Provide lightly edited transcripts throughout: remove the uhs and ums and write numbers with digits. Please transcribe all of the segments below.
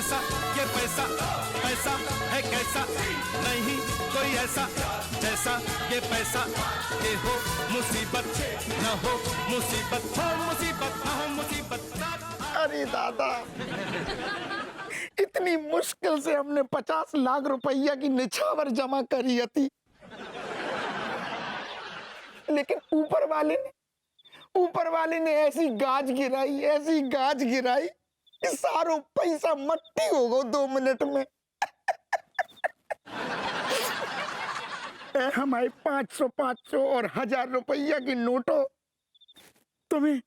पैसा, ये पैसा, पैसा है कैसा, नहीं कोई ऐसा जैसा ये पैसा। ये हो मुसीबत न हो मुसीबत, हो मुसीबत न हो मुसीबत। अरे दादा, इतनी मुश्किल से हमने 50 लाख रुपया की निछावर जमा करी थी, लेकिन ऊपर वाले ने ऐसी गाज गिराई कि सारो पैसा मट्टी हो गो 2 मिनट में। हमारे 500 और 1000 रुपया की नोटों तुम्हें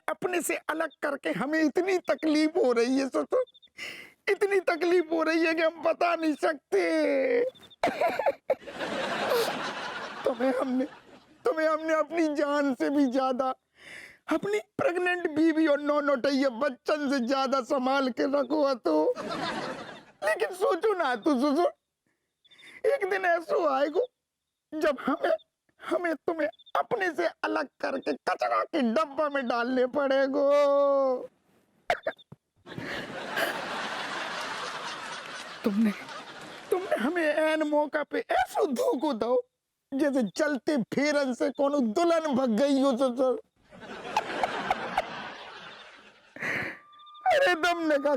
अपने से अलग करके हमें इतनी तकलीफ हो रही है, सोचो इतनी तकलीफ हो रही है कि हम बता नहीं सकते। तुम्हें हमने अपनी जान से भी ज्यादा, अपनी प्रेग्नेंट बीवी और नौनोटैया बच्चन से ज्यादा संभाल के रखो तो। लेकिन सोचो ना, सोचो एक दिन ऐसा आएगा जब हमें तुम्हें अपने से अलग करके कचरा के डब्बा में डालने पड़ेगा। तुमने हमें ऐन मौका पे ऐसा धोखो दो जैसे चलते फेरन से कोनो दुल्हन भग गई हो। तो अरे दम ने कहा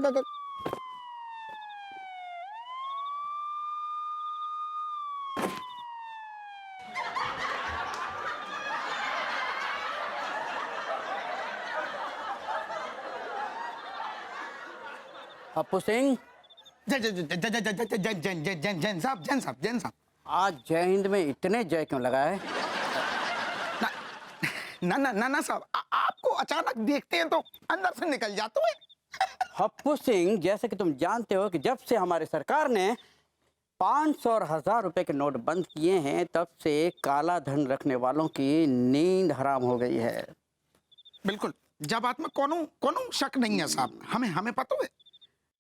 पप्पू सिंह, जैन साहब आज जय हिंद में इतने जय क्यों लगाए? ना साहब, आपको अचानक देखते हैं तो अंदर से निकल जाते हैं। पप्पू सिंह, जैसे कि तुम जानते हो कि जब से हमारी सरकार ने 500 और 1000 रुपए के नोट बंद किए हैं, तब से काला धन रखने वालों की नींद हराम हो गई है। बिल्कुल, जब बात में कोनो शक नहीं है साहब, हमें पता है।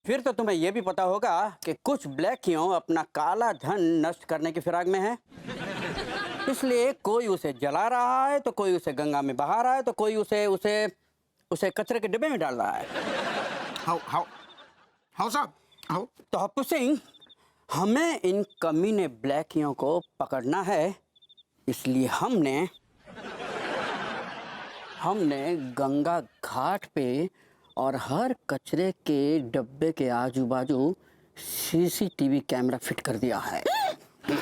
फिर तो तुम्हें यह भी पता होगा कि कुछ ब्लैकियों अपना काला धन नष्ट करने की फिराक में है, इसलिए कोई उसे जला रहा है, तो कोई उसे गंगा में बहा रहा है, तो कोई उसे कचरे के डिब्बे में डाल रहा है। हाउ साहब, हाउ। तो पप्पू सिंह, हमें इन कमीने ब्लैकियों को पकड़ना है, इसलिए हमने गंगा घाट पे और हर कचरे के डब्बे के आजू बाजू सीसीटीवी कैमरा फिट कर दिया है। अरे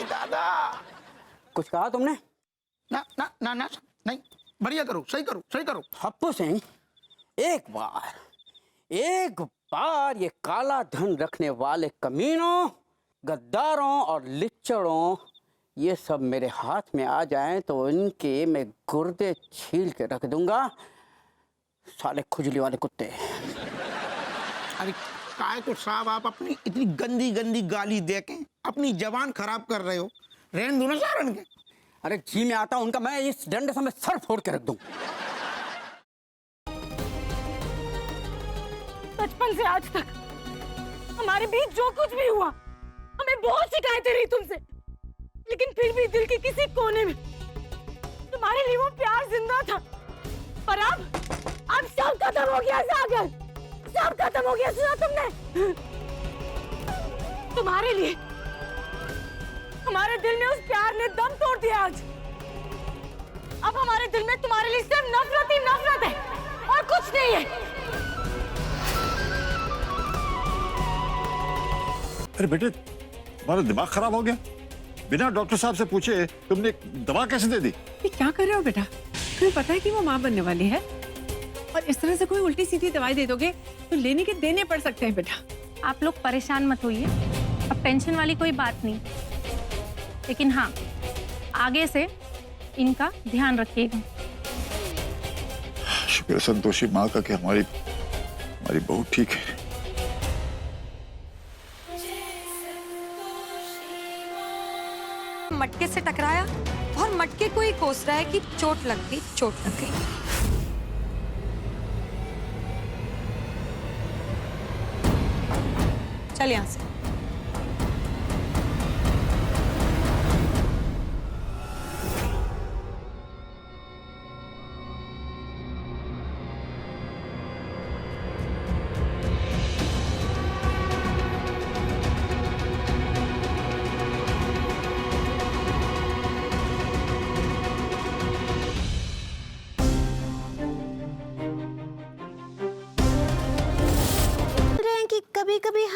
दादा, कुछ कहा तुमने? ना नहीं, बढ़िया करो, सही करो। पप्पू सिंह, एक बार ये काला धन रखने वाले कमीनों, गद्दारों और लिच्चड़ों ये सब मेरे हाथ में आ जाएं तो इनके मैं गुर्दे छील के रख दूंगा, साले खुजली वाले कुत्ते। अरे काय को साहब, आप अपनी इतनी गंदी गाली देके अपनी जबान खराब कर रहे हो। रहने दो ना सारण के। अरे जी में आता उनका मैं इस डंडे से मैं सर फोड़ के रख दूं। बचपन से आज तक हमारे बीच जो कुछ भी हुआ, हमें बहुत शिकायतें रही तुमसे, लेकिन फिर भी दिल के किसी कोने में तुम्हारे लिए वो प्यार जिंदा था। पर अब सब खत्म हो गया सागर, सब खत्म हो गया। सुना तुमने? तुम्हारे लिए हमारे दिल में उस प्यार ने दम तोड़ दिया आज। अब हमारे दिल में तुम्हारे लिए सिर्फ नफरत ही नफरत है और कुछ नहीं है। अरे बेटे, तुम्हारा दिमाग खराब हो गया? बिना डॉक्टर साहब से पूछे तुमने दवा कैसे दे दी? ये क्या कर रहे हो बेटा? तुम्हें पता है कि वो माँ बनने वाली है, और इस तरह से कोई उल्टी सीधी दवाई दे दोगे तो लेने के देने पड़ सकते हैं बेटा। आप लोग परेशान मत होइए, अब टेंशन वाली कोई बात नहीं, लेकिन हाँ, आगे से इनका ध्यान रखिएगा। शुक्र संतोषी माँ का कि हमारी बहू ठीक है। मटके से टकराया और मटके को ही कोस रहा है कि चोट लग गई। चल यहाँ से।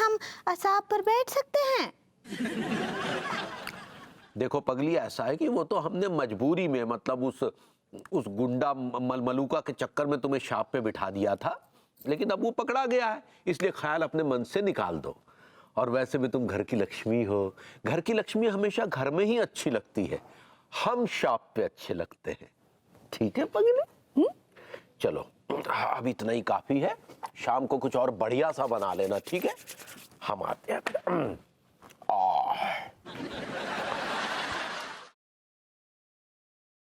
हम सांप पर बैठ सकते हैं? देखो पगली, ऐसा है कि वो तो हमने मजबूरी में, मतलब उस गुंडा मलमलूका के चक्कर में तुम्हें सांप पे बिठा दिया था, लेकिन अब वो पकड़ा गया है, इसलिए ख्याल अपने मन से निकाल दो। और वैसे भी तुम घर की लक्ष्मी हो, घर की लक्ष्मी हमेशा घर में ही अच्छी लगती है, हम सांप पे अच्छे लगते हैं। ठीक है पगली? चलो अब इतना ही काफी है, शाम को कुछ और बढ़िया सा बना लेना, ठीक है? हम आते हैं।